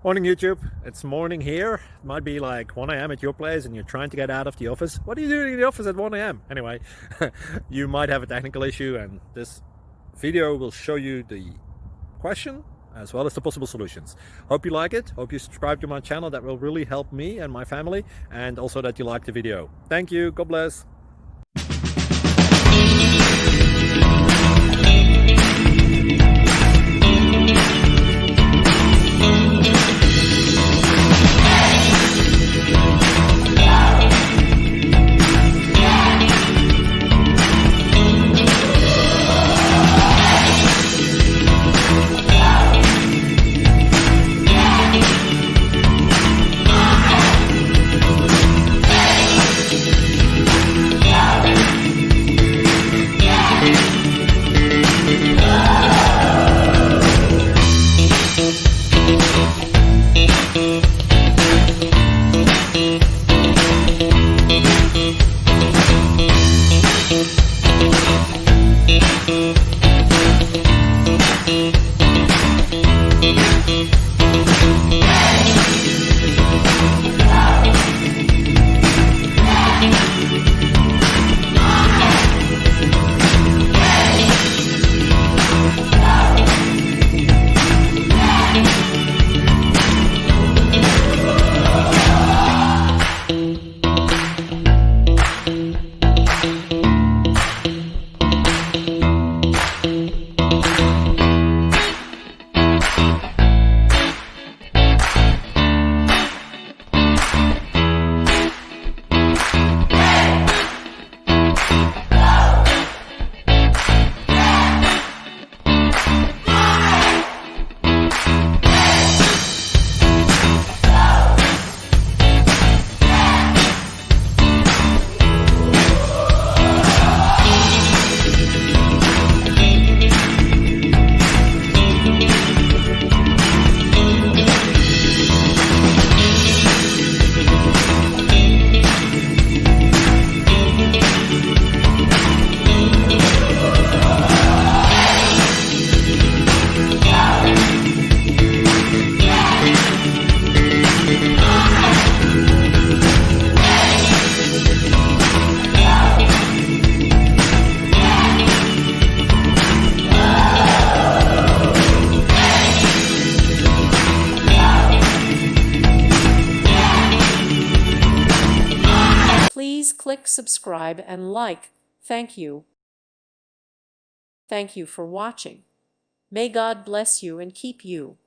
Morning YouTube, it's morning here. It might be like 1 a.m. at your place and you're trying to get out of the office. What are you doing in the office at 1 a.m.? Anyway, you might have a technical issue and this video will show you the question as well as the possible solutions. Hope you like it, hope you subscribe to my channel. That will really help me and my family, and also that you like the video. Thank you, God bless. Please click subscribe and like. Thank you. Thank you for watching. May God bless you and keep you.